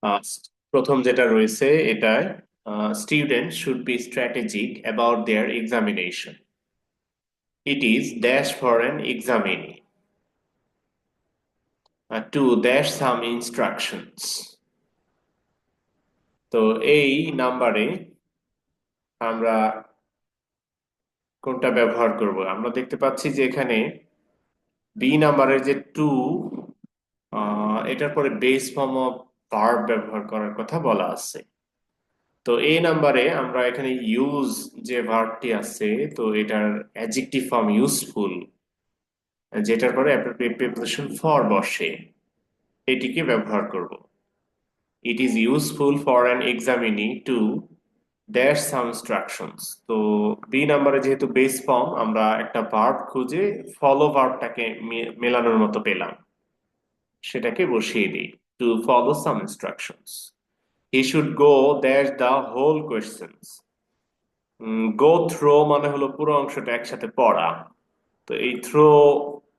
আহ, প্রথম যেটা রয়েছে এটায় student should be strategic about their examination. It is dash for an examinee to dash some instructions. তো এই নাম্বারে আমরা কোনটা ব্যবহার করব? আমরা দেখতে পাচ্ছি যে এখানে বি নাম্বারের যে টু, এটার পরে বেস ফর্ম অফ ভার্ব ব্যবহার করার কথা বলা আছে। তো এই নাম্বারে আমরা এখানে ইউজ যে ভার্বটি আছে, তো এটার অ্যাডজেক্টিভ ফর্ম ইউজফুল, যেটার পরে অ্যাপ্রোপ্রিয়েট প্রিপোজিশন ফর বসে, এটিকে ব্যবহার করব। It is useful for an examinee to dash some instructions. তো বি নাম্বারে যেহেতু বেস ফর্ম, আমরা একটা ভার্ব খুঁজে ফলো ভার্বটাকে মেলানোর মতো পেলাম, সেটাকে বসিয়ে দিই। To follow some instructions. He should go dash the whole questions. Go through মানে হলো পুরো অংশটা একসাথে পড়া। তো এই থ্রো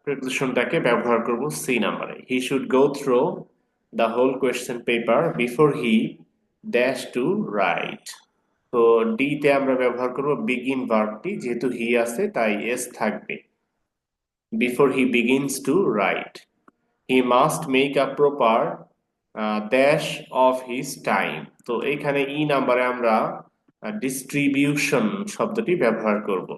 প্রিপোজিশনটাকে ব্যবহার করব সি নাম্বারে। He should go through the whole question paper before he dash to write. তো ডি তে আমরা ব্যবহার করব বিগিন ভার্বটি, যেহেতু হি আছে তাই এস থাকবে। Before he begins to write, he must make a proper dash of his time. তো এইখানে ই নাম্বারে আমরা ডিস্ট্রিবিউশন শব্দটি ব্যবহার করব।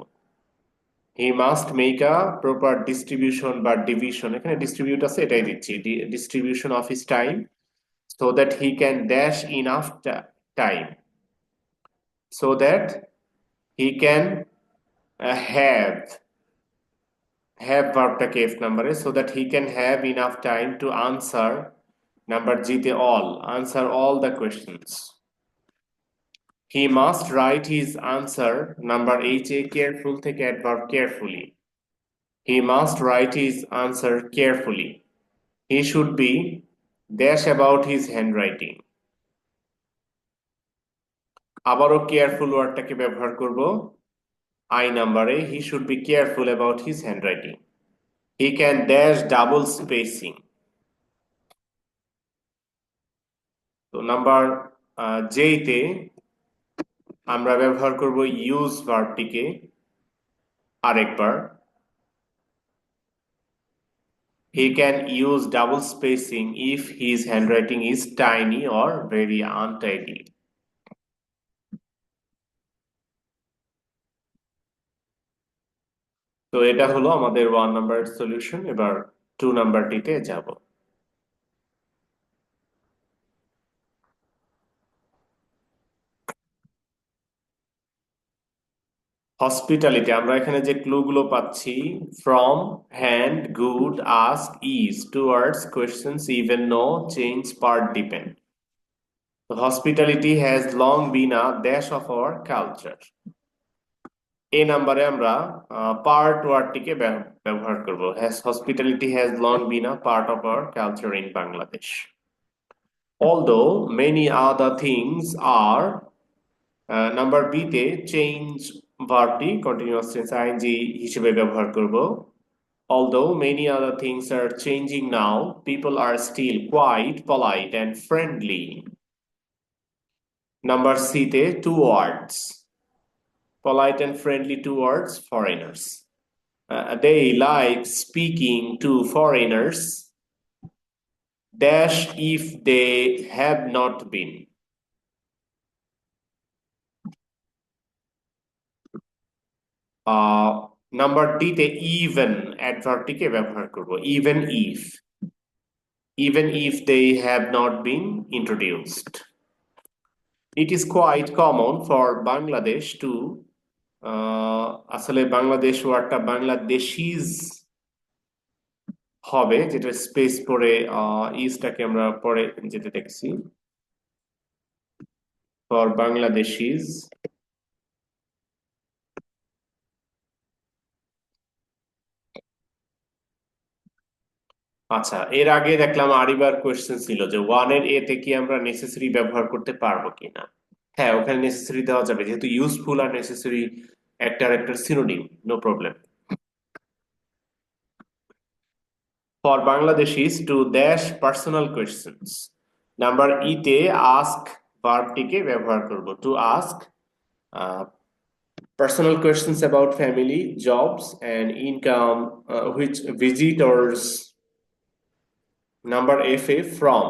He must make a proper distribution বা ডিভিশন, এখানে ডিস্ট্রিবিউট আছে এটাই দিচ্ছি, distribution of his time so that he can dash enough time, so that he can have, have ভার্বটাকে এফ নাম্বারে, so that he can have enough time to answer, number জিতে all, answer all the questions. He must write his answer, number H A careful থেকে adverb carefully. He must write his answer carefully. He should be dash about his handwriting. আবারও careful ওয়ার্ডটাকে ব্যবহার করব I নাম্বারে। He should be careful about his handwriting. He can dash double spacing. তো number জেতে আমরা ব্যবহার করব ইউজ ভার্বটিকে আরেকবার। He can use double spacing if his handwriting is tiny or very untidy. তো এটা হলো আমাদের 1 নাম্বার সলিউশন। এবার 2 নাম্বারটিতে যাব। হসপিটালিটি, আমরা এখানে যে ক্লুগুলো পাচ্ছি, from, hand, good, ask, is, towards, questions, even, no, change, part, depend. Hospitality has long been a dash of our culture. এই নাম্বারে আমরা পার্ট ওয়ার্ডটিকে ব্যবহার করব। Has hospitality has long been a part of our culture in Bangladesh. Although many other things are, number B তে change ভার্বটি continuous tense ING হিসেবে ব্যবহার করব। Although many other things are changing now, people are still quite polite and friendly. Number C তে two words, polite and friendly towards foreigners. They like speaking to foreigners dash if they have not been. Number D তে even অ্যাডভার্বটিকে ব্যবহার করব। even if they have not been introduced. It is quite common for Bangladesh to, আসলে বাংলাদেশ ওয়ার্ডটা বাংলাদেশিজ হবে, যেটা space পরে ইজটাকে আমরা পরে যেতে দেখছি, ফর বাংলাদেশিজ। আচ্ছা, এর আগে দেখলাম আরিবার কোয়েশ্চেন ছিল যে ওয়ানের এ তে কি আমরা নেসেসারি ব্যবহার করতে পারবো কিনা। হ্যাঁ, ওখানে নেসেসারি দেওয়া যাবে, যেহেতু ইউজফুল আর নেসেসারি একটা synonym, no problem. For Bangladeshis to dash personal questions. Number E তে আস্ক ভার্বটিকে ব্যবহার করব to ask personal questions about family, jobs, and income, which visitors, number FA, from,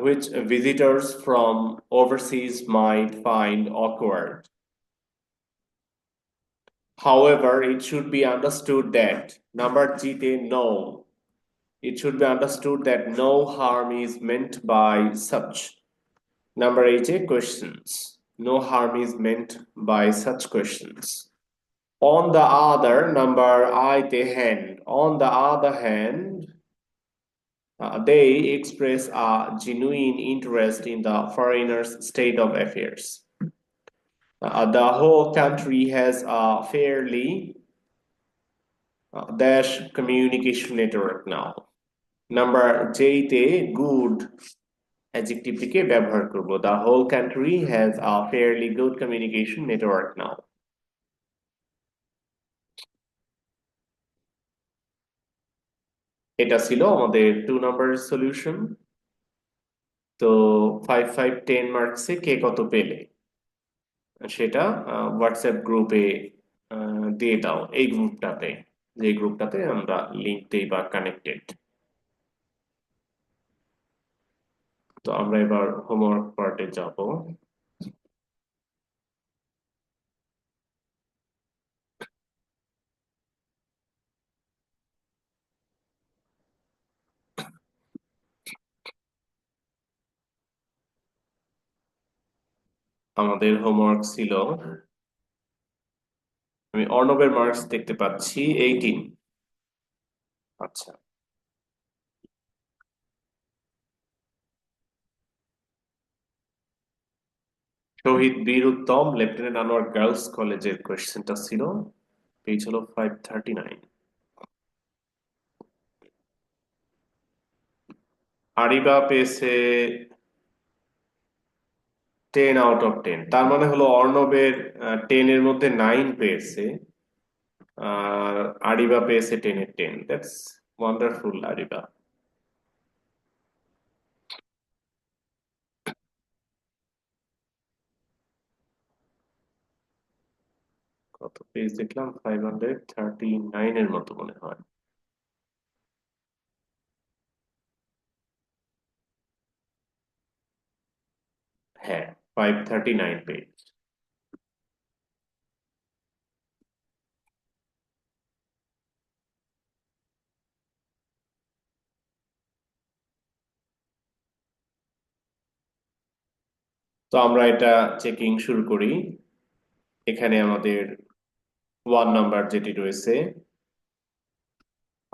which visitors from overseas might find awkward. However, it should be understood that, number G, they know. It should be understood that no harm is meant by such. Number 8, questions. No harm is meant by such questions. On the other, number I, they hand. On the other hand, they express a genuine interest in the foreigner's state of affairs. The whole country has a fairly dash communication network now. Number J তে good adjective টিকে ব্যবহার করব. The whole country has a fairly good communication network now. এটা ছিল আমাদের 2 নম্বরের solution. তো 5 5 10 মার্কসে কে কত পেলে সেটা হোয়াটসঅ্যাপ গ্রুপে দিয়ে দাও, এই গ্রুপটাতে, যে গ্রুপটাতে আমরা লিংক দেই বা কানেক্টেড। তো আমরা এবার হোমওয়ার্ক পার্টে যাব। আমাদের হোমওয়ার্ক ছিল, আমি অর্ণবের মার্কস দেখতে পাচ্ছি 18। আচ্ছা, শহীদ বীর উত্তম লেফটেন্যান্ট আনোয়ার গার্লস কলেজের কোয়েশ্চেনটা ছিল, পেজ হলো 539। আরিবা পেয়েছে 10 আউট অফ 10, তার মানে হলো অর্ণবের 10 এর মধ্যে 9 পেয়েছে, আর আরিবা পেয়েছে 10 এর 10। That's wonderful আরিবা। কত পেজ দেখলাম, 539 এর মতো মনে হয়। হ্যাঁ, 539 পেজ। তো আমরা এটা চেকিং শুরু করি। এখানে আমাদের 1 নাম্বার যেটি রয়েছে,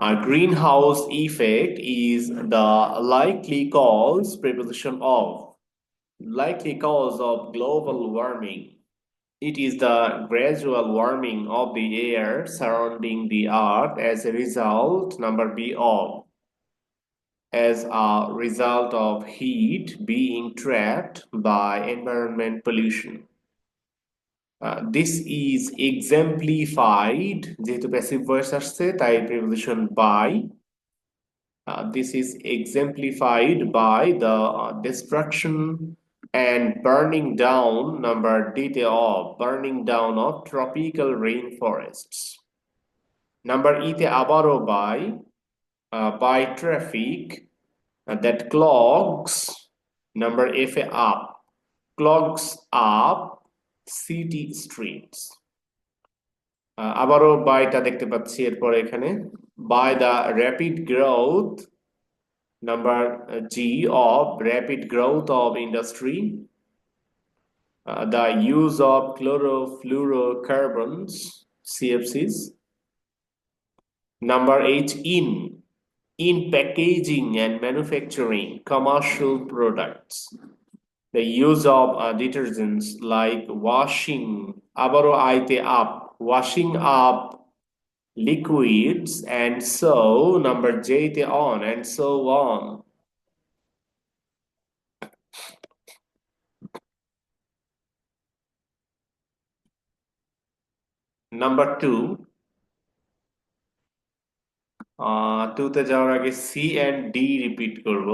a greenhouse effect is the likely cause, preposition of, likely cause of global warming. It is the gradual warming of the air surrounding the earth as a result, number B, of, as a result of heat being trapped by environment pollution. This is exemplified, যেহেতু passive voice আসছে তাই preposition by. This is exemplified by the destruction and burning down, number D তে of, burning down of tropical rainforests. Number E তে আবারও by traffic that clogs, number F A up, clogs up city streets. আবারও বাইটা দেখতে পাচ্ছি এরপরে এখানে, by the rapid growth, number G, of rapid growth of industry, the use of chlorofluorocarbons, CFCs. Number H, in packaging and manufacturing commercial products, the use of detergents like washing, আবারও আইতে up, washing up liquids, and so, number J তে on, and so on. Number 2, 2 তে যাওয়ার আগে C and D repeat করব।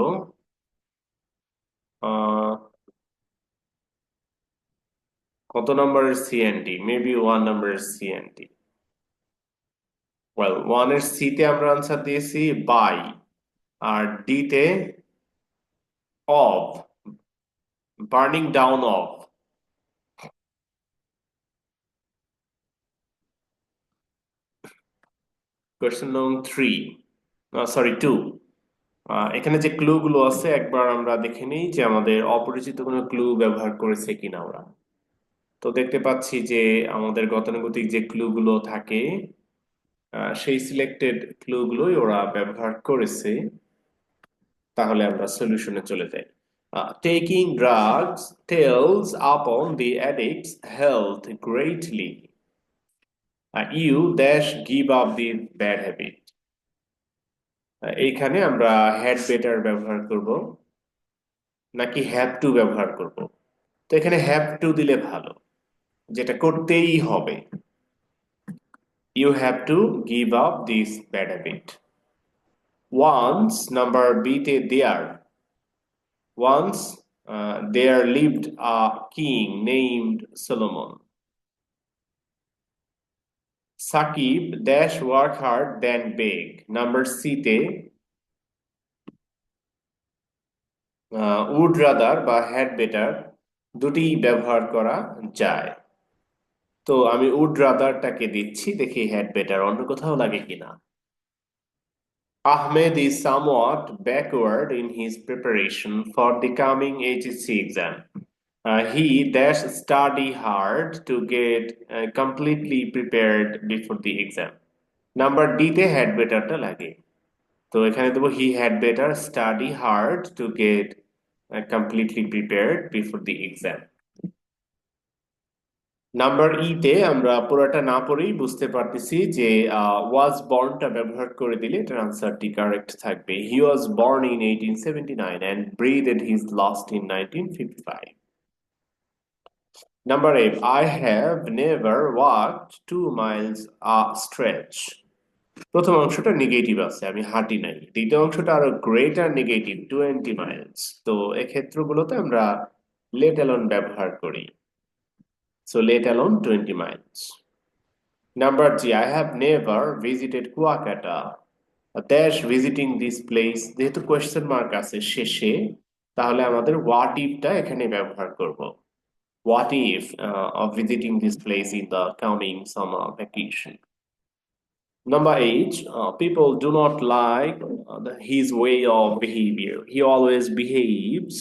আহ কত নম্বরের CND? Maybe 1 নম্বরের সিএনডি। ওয়েল, 1 এর সি তে আমরা আনসার দিয়েছি বাই, আর ডি তে of, burning down of. Question নং 3, সরি 2। এখানে যে ক্লু গুলো আছে একবার আমরা দেখে নিই যে আমাদের অপরিচিত কোনো ক্লু ব্যবহার করেছে কিনা ওরা। তো দেখতে পাচ্ছি যে আমাদের গতানুগতিক যে ক্লু গুলো থাকে, সেই সিলেক্টেড ক্লু গুলোই ওরা ব্যবহার করেছে। তাহলে আমরা সলিউশনে চলে যাই। Taking drugs tells upon the addict's health greatly, you dash give up the bad habit. এইখানে আমরা হ্যাড বেটার ব্যবহার করব নাকি হ্যাভ টু ব্যবহার করব? তো এখানে হ্যাভ টু দিলে ভালো, যেটা করতেই হবে। You have to give up this bad habit. Once number B তে there, once there lived a king named Solomon. Sakib dash work hard than beg. Number C তে would rather বা had better দুটি ব্যবহার করা যায়। তো আমি would রাদারটাকে দিচ্ছি, দেখি হ্যাড বেটার অন্য কোথাও লাগে কিনা। Ahmed is somewhat backward in his preparation for the coming HSC exam. He dash study hard to get completely prepared before the exam. Number D তে হ্যাড বেটারটা লাগে, তো এখানে দেবো he had better study hard to get completely prepared before the exam. Number E তে আমরা পুরোটা না পড়েই বুঝতে পারতেছি যে ওয়াজ বর্নটা ব্যবহার করে দিলে এটার আনসারটি কারেক্ট থাকবে। He was born in 1879 and breathed his last in 1955. Number 8, I have never walked 2 miles a stretch. প্রথম অংশটা নেগেটিভ আছে, আমি হাঁটি নাই। দ্বিতীয় অংশটা আরো গ্রেটার নেগেটিভ 20 মাইলস। তো এক্ষেত্রগুলোতে আমরা লেট অ্যালোন ব্যবহার করি। So let alone 20 miles. Number G, I have never visited Kuakata. Dash visiting this place, যেহেতু কোয়েশ্চেন মার্ক আছে শেষে, তাহলে আমাদের হোয়াট ইফটা এখানে ব্যবহার করব। What if of visiting this place in the coming summer vacation? Number 8, people do not like his way of behavior. He always behaves.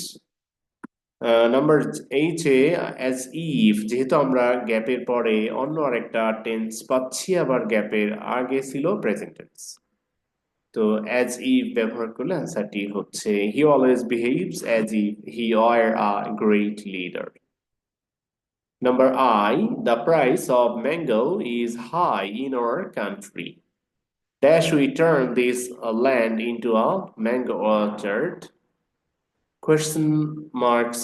Number H a as if, যেহেতু আমরা গ্যাপের পরে অন্য আরেকটা টেন্স পাচ্ছি, আবার গ্যাপের আগে ছিল প্রেজেন্ট টেন্স, তো অ্যাজ ইফ ব্যবহার করলে অ্যান্সারটি হচ্ছে he always behaves as if he were a great leader. Number I, the price of mango is high in our country, dash we turn this land into a mango orchard. Question marks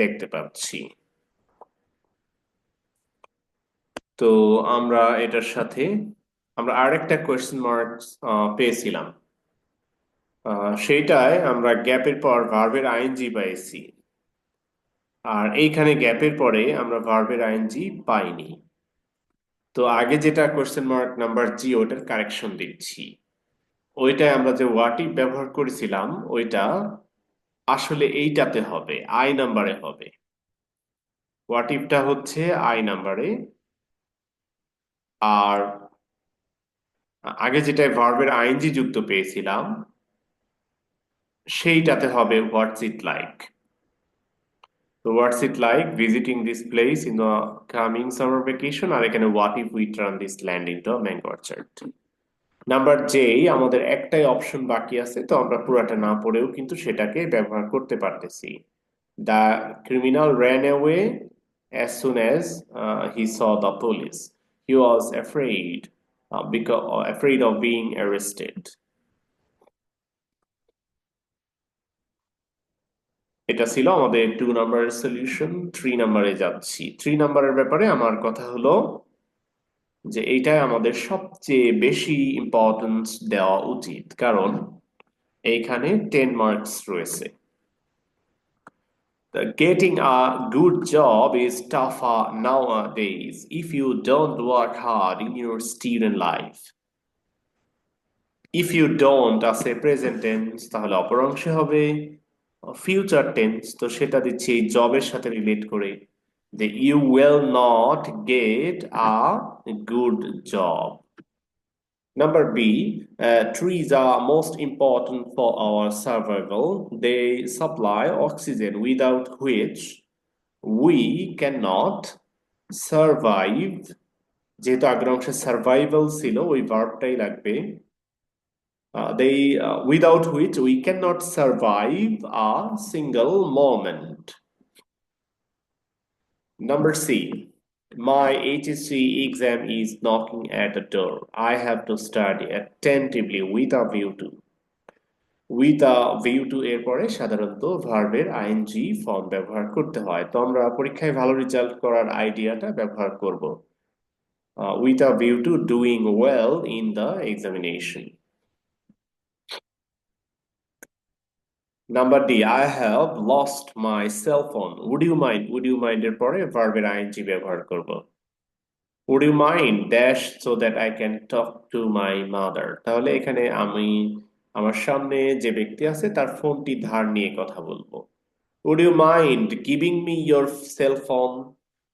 দেখতে পাচ্ছি। তো আমরা এটার সাথে আমরা আরেকটা question mark পেয়েছিলাম, সেইটায় আমরা গ্যাপের পর ভার্বের আইএনজি পাইছি, আর এইখানে গ্যাপের পরে আমরা ভার্বের আইএনজি পাইনি। তো আগে যেটা কোয়েশ্চেন মার্ক নাম্বার জি, ওটার কারেকশন দিচ্ছি। ওইটায় আমরা যে হোয়াট ইফ ব্যবহার করেছিলাম ওইটা আসলে এইটাতে হবে, আই নাম্বারে হবে। হোয়াট ইফটা হচ্ছে আই নাম্বারে, আর আগে যেটায় ভার্বের আইএনজি যুক্ত পেয়েছিলাম সেইটাতে হবে হোয়াটস ইট লাইক। তো what's it like visiting this place in the coming summer vacation, আর এখানে what if we turn this land into a mango orchard. Number J, আমাদের একটাই অপশন বাকি আছে, তো আমরা পুরাটা না পড়েও কিন্তু সেটাকে ব্যবহার করতে পারতেছি। The criminal ran away as soon as he saw the police. He was afraid of being arrested. এটা ছিল আমাদের 2 নাম্বারের সলিউশন। 3 নাম্বারে যাচ্ছি। 3 নাম্বারের ব্যাপারে আমার কথা হলো যে এইটাই আমাদের সবচেয়ে বেশি ইম্পর্টেন্স দেওয়া উচিত, কারণ এইখানে 10 মার্কস রয়েছে। Getting a good job is tougher nowadays if you don't work hard in your student life. If you don't আছে প্রেজেন্ট টেন্স তাহলে অপর অংশে হবে ফিউচার টেন্স, তো সেটা দিচ্ছে এই জবের সাথে রিলেট করে যে you will not get a good job. Number B, trees are most important for our survival. They supply oxygen without which we cannot survive. যেহেতু আগের অংশে সার্ভাইভাল ছিল ওই ভার্বটাই লাগবে। Without which we cannot survive a single moment. Number C, my HSC exam is knocking at the door. I have to study attentively with a view to. With a view to এর পরে সাধারণত ভার্বের ING form ব্যবহার করতে হয়, তো আমরা পরীক্ষায় ভালো রেজাল্ট করার আইডিয়াটা ব্যবহার করব with a view to doing well in the examination. Number D, I have lost my cell phone. Would you mind? Would you mind এর পরে ভার্বের আইএনজি ব্যবহার করব। Would you mind dash so that I can talk to my mother? তাহলে এখানে আমি আমার সামনে যে ব্যক্তি আছে তার ফোনটি ধার নিয়ে কথা বলবো। Would you mind giving me your cell phone?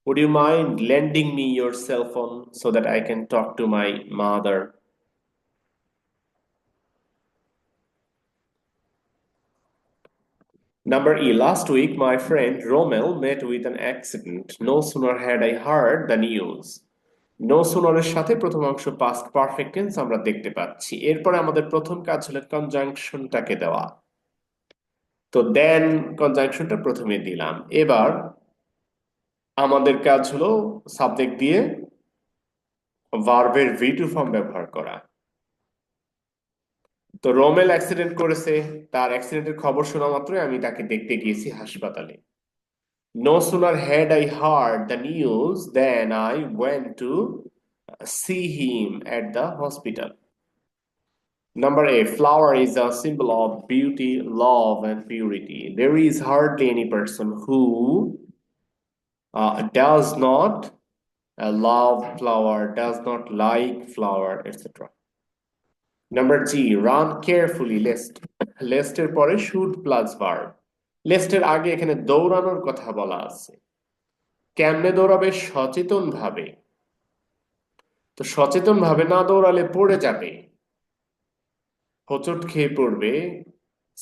Would you mind lending me your cell phone so that I can talk to my mother? Number E, last week my friend Romel met with an accident. No sooner had I heard the news. No sooner এর সাথে প্রথম অংশ past perfect tense আমরা দেখতে পাচ্ছি। এরপরে আমাদের প্রথম কাজ হলো কনজাংশনটাকে দেওয়া। তো দেন কনজাংশনটা প্রথমে দিলাম। এবার আমাদের কাজ হলো সাবজেক্ট দিয়ে ভার্বের V2 ফর্ম ব্যবহার করা। তো রোমেল অ্যাক্সিডেন্ট করেছে, তার অ্যাক্সিডেন্টের খবর শোনা মাত্রই আমি তাকে দেখতে গিয়েছি হাসপাতালে। No sooner had I heard the news than I went to see him at the hospital. Number A, flower is a symbol of beauty, love, and purity. There is hardly any person who does not love flower, does not like flower, etc. Number G, run carefully lest. Lest এর পরে should plus verb. Lest এর আগে এখানে দৌড়ানোর কথা বলা আছে। কেমনে দৌড়াবে? সচেতন ভাবে। তো সচেতন ভাবে না দৌড়ালে পড়ে যাবে, হোঁচট খেয়ে পড়বে,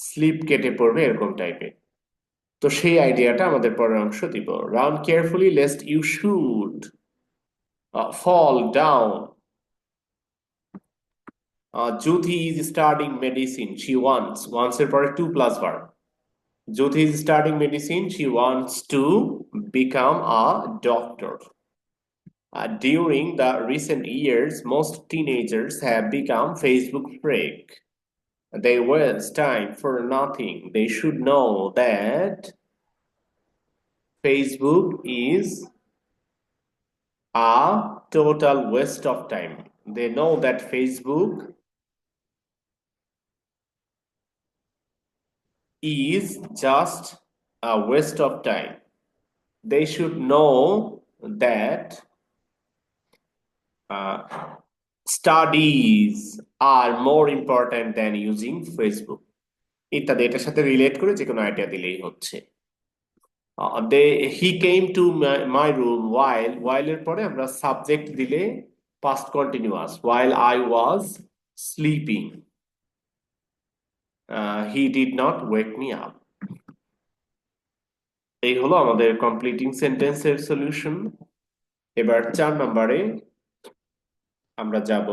স্লিপ কেটে পড়বে, এরকম টাইপের। তো সেই আইডিয়াটা আমাদের পরের অংশ দিব। Run carefully lest you should fall down. Jyoti is studying medicine. She wants এর পরে to plus verb. Jyoti is studying medicine. She wants to become a doctor. During the recent years, most teenagers have become Facebook freak. They waste time for nothing. They should know that Facebook is a total waste of time. They know that Facebook is just a waste of time. They should know that studies are more important than using Facebook. ইত্যাদি এটার সাথে relate করে যে কোনো idea দিলেই হচ্ছে। he came to my room while এর পরে আমরা সাবজেক্ট দিলে past continuous, while I was sleeping. He did not wake me up. এই হলো আমাদের কমপ্লিটিং সেন্টেন্সের সলিউশন। এবার 4 নম্বরে আমরা যাব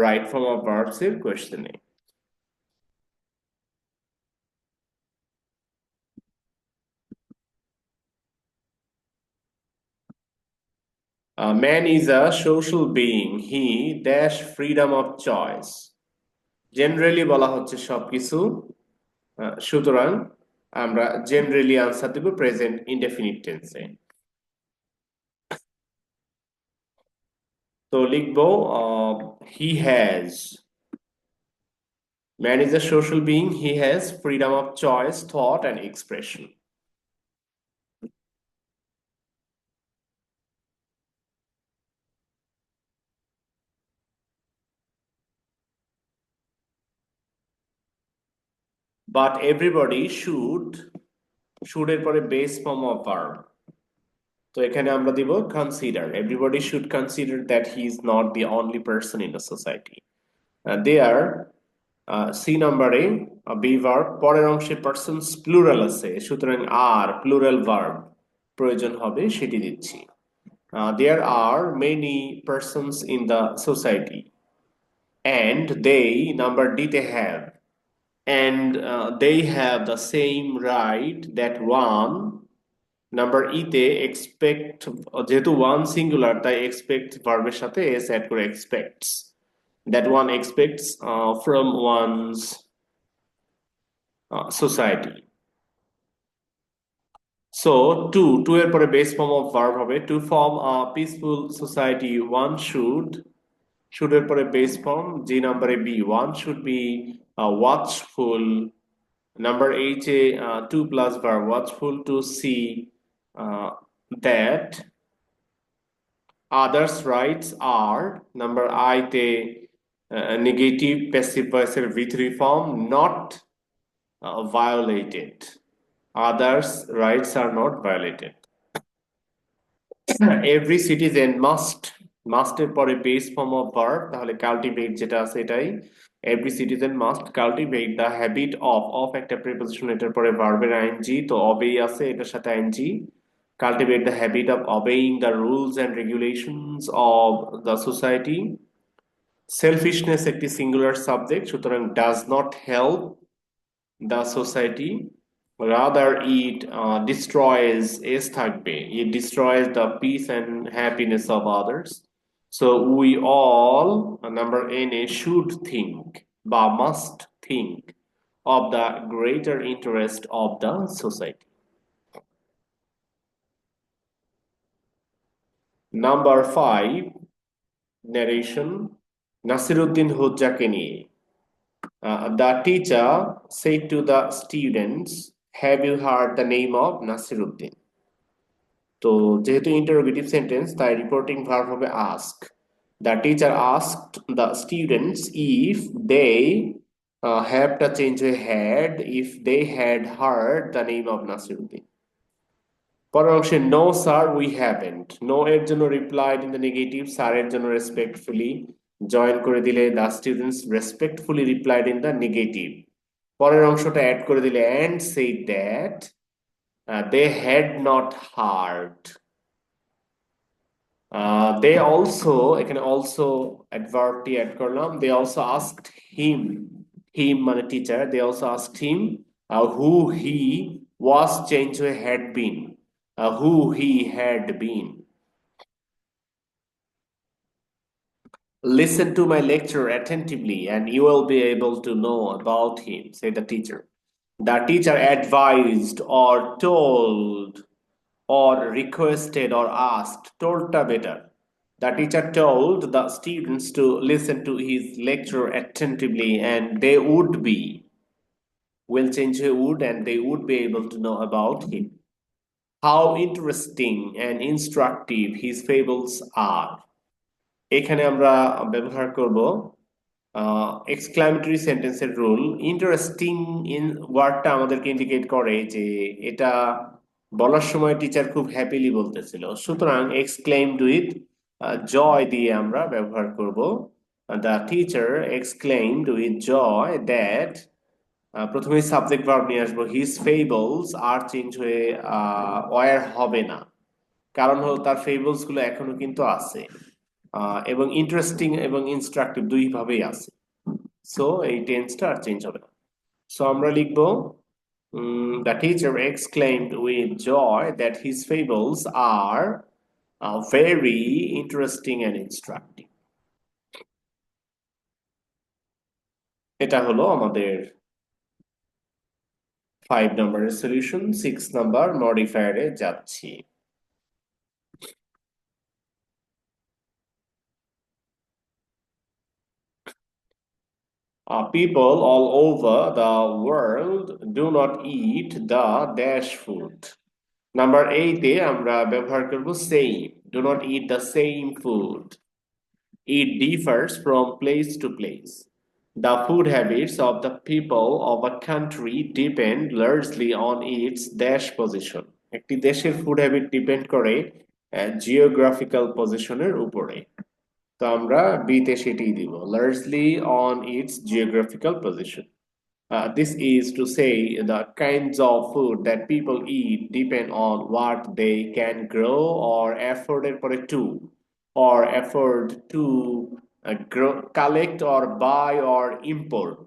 রাইট ফর্ম অফ ভার্বস এর কোশ্চেনে। Man is a social being. He dash freedom of choice. Generally বলা হচ্ছে সবকিছু, সুতরাং আমরা জেনারেলি আনসার দেব প্রেজেন্ট ইনডেফিনিট টেন্সে। তো লিখবো he has. Man is a social being. He has freedom of choice, thought, and expression. but everybody should এর পরে বেস ফর্ম অফ ভার্ব। তো এখানে আমরা দিব consider, everybody should consider that he is not the only person in the society. There C নাম্বারে be verb, পরের অংশে persons plural আছে, সুতরাং আর প্লুরাল ভার্ব প্রয়োজন হবে, সেটি দিচ্ছি। There are many persons in the society and they number D they have and they have the same right that one number ইতে এক্সপেক্ট, যেহেতু ওয়ান সিঙ্গুলার তাই এক্সপেক্ট ভার্বের সাথে এস অ্যাড করে expects, that one expects from one's society. So to এর পরে base form of verb হবে to form a peaceful society one should এর পরে বেস ফর্ম জি নাম্বারে be one should be watchful. Number H, two plus verb watchful to see that others' rights are number I te negative passive voice V3 form not violated. Others' rights are not violated. Every citizen must এর পরে base form of verb, তাহলে cultivate যেটা আছে এটাই, every citizen must cultivate the habit of একটা preposition, এটার পরে ভার্বের আইএনজি, তো অবেই আছে এটার সাথে ING, cultivate the habit of obeying the rules and regulations of the society. Selfishness একটি সিঙ্গুলার সাবজেক্ট, সুতরাং does not help the society, rather it destroys is থাকবে, it destroys the peace and happiness of others. So we all number n should think বা must think of the greater interest of the society. Number 5 narration Nasiruddin হোজ্জাকে নিয়ে। The teacher said to the students, have you heard the name of Nasiruddin? তো যেহেতু interrogative sentence তাই reporting verb হবে ask. The teacher asked the students if they have to change a had if they had heard the name of Nasiruddin. পরের অংশে no sir we haven't, no এর জন্য replied in the negative, sir এর জন্য respectfully, join করে দিলে the students respectfully replied in the negative. পরের অংশটা অ্যাড করে দিলে অ্যান্ড সেই that they had not heard. They also, এখানে অলসো অ্যাডভার্বটি অ্যাড করলাম, they also asked him, him মানে teacher, they also asked him who he was change হয়ে had been, who he had been. Listen to my lecture attentively and you will be able to know about him, said the teacher. The teacher advised or told or requested or asked, told ta better. The teacher told the students to listen to his lecture attentively and they would be, will change a would and they would be able to know about him. How interesting and instructive his fables are. এখানে আমরা ব্যবহার করব exclamatory সেন্টেন্সের rule. Interesting in ওয়ার্ডটা আমাদেরকে indicate করে যে এটা বলার সময় টিচার খুব হ্যাপিলি বলতেছিল, সুতরাং এক্সক্লেইমড উইথ জয় দিয়ে আমরা ব্যবহার করব। The teacher exclaimed with joy that, প্রথমে সাবজেক্ট ভার্ব নিয়ে আসবো, হিজ ফেবলস আর চেঞ্জ হয়ে ওয়ার হবে না, কারণ হলো তার ফেবলস গুলো এখনো কিন্তু আছে এবং ইন্টারেস্টিং এবং ইনস্ট্রাকটিভ দুই ভাবেই আছে, সো এই টেন্সটা আর চেঞ্জ হবে না। সো আমরা লিখবো the teacher exclaimed with joy that his fables are very interesting and instructive. এটা হলো আমাদের 5 নম্বরের সলিউশন। 6 নাম্বার মডিফায়ারে যাচ্ছি। People all over the world do not eat the dash food. Number 8 এ আমরা ব্যবহার করব same, do not eat the same food. It differs from place to place. The food habits of the people of a country depend largely on its dash position. একটি দেশের food habit depend করে geographical পজিশনের উপরে। তো আমরা বিতে সেটিই দিব, largely on it's geographical position. This is to say the kinds of food that people eat depend on what they can grow or afford to or afford to grow, collect or buy or import.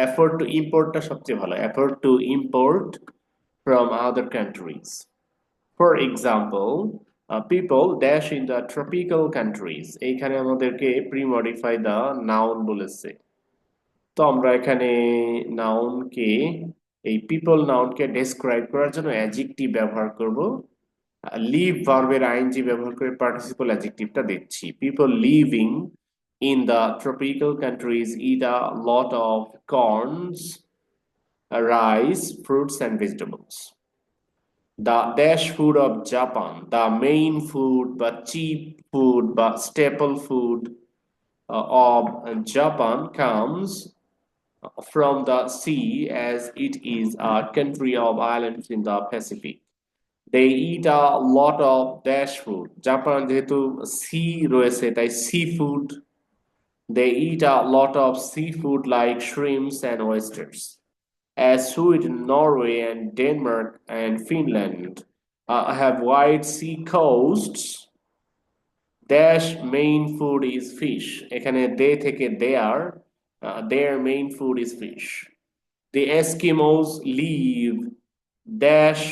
Afford to import টা সবচেয়ে ভালো, afford to import from other countries. For example, people dash in the tropical countries. এইখানে আমাদেরকে pre-modify the noun বলেছে। তো আমরা এখানে নাউনকে, এই পিপল নাউনকে ডেসক্রাইব করার জন্য অ্যাডজেক্টিভ ব্যবহার করব। লিভ ভার্বের আইএনজি ব্যবহার করে পার্টিসিপল অ্যাডজেক্টিভটা দিচ্ছি। People living in the tropical countries eat a lot of corns, rice, fruits and vegetables. The dash food of Japan, the main food but cheap food but staple food of Japan comes from the sea as it is a country of islands in the Pacific. They eat a lot of dash food. Japan যেহেতু sea রয়েছে তাই seafood. They eat a lot of seafood like shrimps and oysters. As Sweden, Norway and Denmark and Finland have wide sea coasts, dash main food is fish. এখানে they থেকে their main food is fish. The Eskimos live dash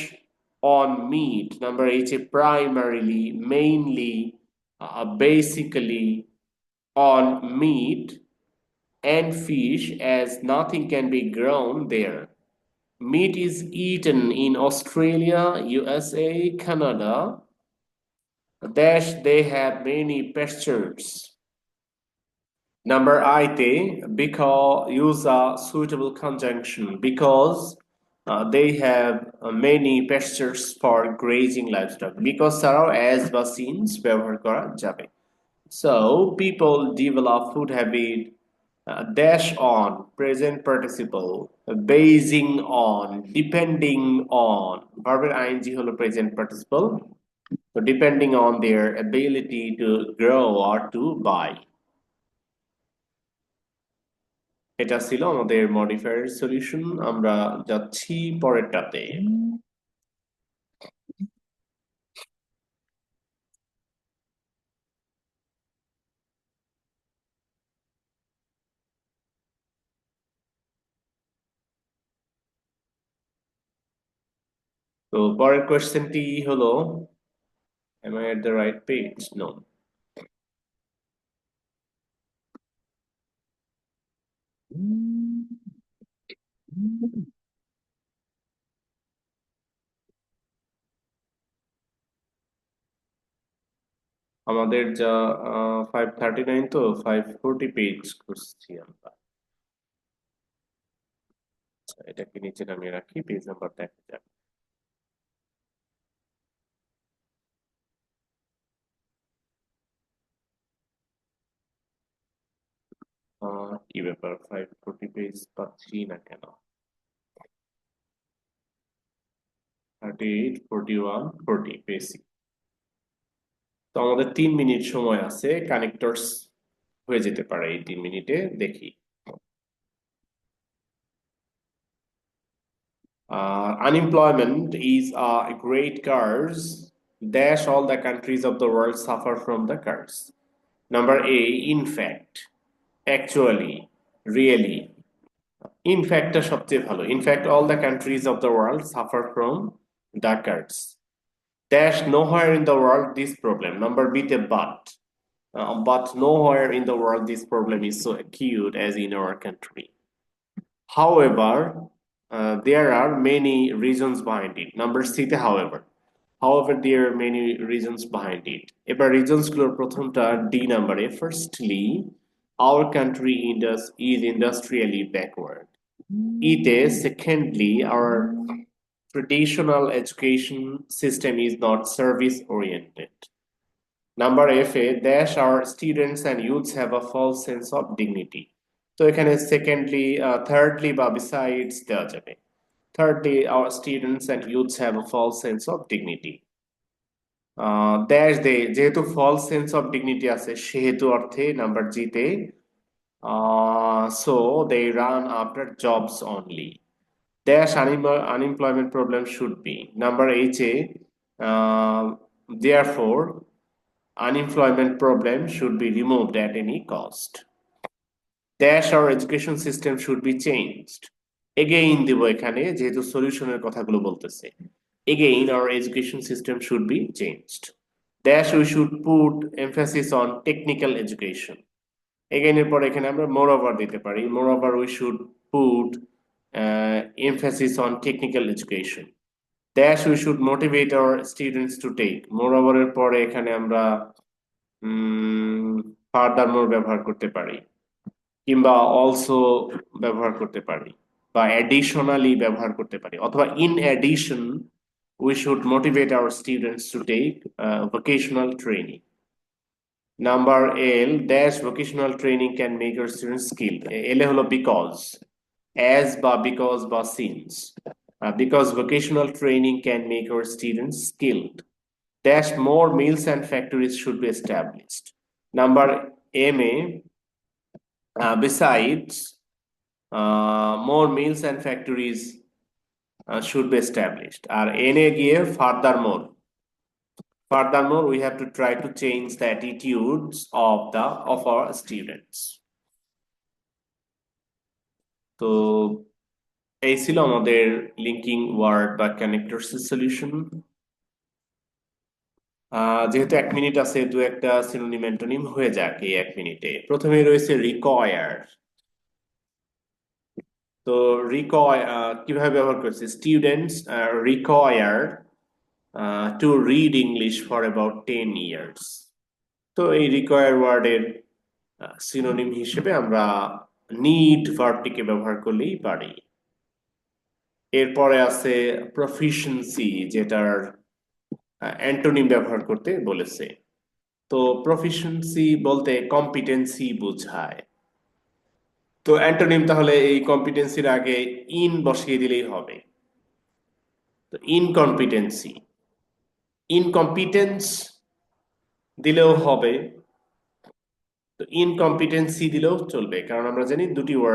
on meat. Number 8, primarily, mainly, basically on meat and fish as nothing can be grown there. Meat is eaten in Australia, USA, Canada. Dash they have many pastures. Number 8, because use a suitable conjunction because they have many pastures for grazing livestock. Because ছাড়াও as বা since ব্যবহার করা যাবে। So people develop food habit dash on present participle basing on depending on ভার্বের ing হলো present participle, so depending on their ability to grow or to buy. এটা ছিল আমাদের মডিফায়ার সলিউশন। আমরা যাচ্ছি পরেরটাতে। তো পরের কোশ্চেনটি হলো, am I at the right page? No. আমাদের যা 539 তো 540 পেজ খুঁজছি আমরা। এটাকে নিচে নামিয়ে রাখি, পেজ নাম্বার দেখা যাক। কি ব্যাপার, 540 পেজ পাচ্ছি না কেন? 38, 41, 40 পেয়েছি। তো আমাদের 3 মিনিট সময় আছে, কানেক্টরস হয়ে যেতে পারে এই 3 মিনিটে, দেখি। Unemployment is a great curse dash all the countries of the world suffer from the curse. Number A, in fact, actually, really. In fact সবচেয়ে ভালো, in fact all the countries of the world suffer from the curse. Dash nowhere in the world this problem. Number B, the but nowhere in the world this problem is so acute as in our country. However, there are many reasons behind it. Number C, however there are many reasons behind it. এবার reasons গুলোর প্রথমটা D নাম্বারে, firstly our country is industrially backward. Ite, secondly our traditional education system is not service oriented. Number F, dash our students and youths have a false sense of dignity. তো এখানে secondly thirdly বা besides দেওয়া যাবে। Thirdly, our students and youths have a false sense of dignity. They যেহেতু false sense of dignity আছে সেহেতু অর্থে number জি তে so they run after jobs only. Dash unemployment problem should be number H A. Therefore, unemployment problem should be removed at any cost. Dash our education system should be changed. Again দিব এখানে যেহেতু সলিউশনের কথাগুলো বলতেছে। Again our education system should be changed. Dash we should put emphasis on technical education. Again এর পর এখানে আমরা moreover দিতে পারি। Moreover we should put emphasis on technical education. Dash we should motivate our students to take. Moreover এর পরে এখানে আমরা furthermore ব্যবহার করতে পারি কিংবা অলসো ব্যবহার করতে পারি বা অ্যাডিশনালি ব্যবহার করতে পারি অথবা in addition we should motivate our students to take vocational training. Number L dash vocational training can make our students skilled. L এ হলো because as বা because বা since because vocational training can make our students skilled. Dash more mills and factories should be established. Number M A besides more mills and factories should be established. Or NA গিয়ে furthermore we have to try to change the attitudes of our students. তো এই ছিল আমাদের linking word বা connectors solution. যেহেতু 1 minute আছে দু একটা সিনোনিম অ্যান্টোনিম হয়ে যাক এই 1 মিনিটে। প্রথমে রয়েছে রিকোয়ার। তো কিভাবে ব্যবহার করছে students require to read English for about 10 years. তো এই রিকোয়ার ওয়ার্ডের সিনোনিম হিসেবে আমরা নিড ভার্বটিকে ব্যবহার করলেই পারি। এরপরে আছে প্রফিশিয়েন্সি যেটার অ্যান্টোনিম ব্যবহার করতে বলেছে। তো প্রফিশিয়েন্সি বলতে কম্পিটেন্সি বোঝায়। তো অ্যান্টোনিম তাহলে এই কম্পিটেন্সির আগে ইন বসিয়ে দিলেই হবে। তো ইনকম্পিটেন্সি ইনকম্পিটেন্স দিলেও হবে, তো ইনকম্পিটেন্সি দিলেও চলবে কারণ আমরা জানি দুটি ওয়ার্ড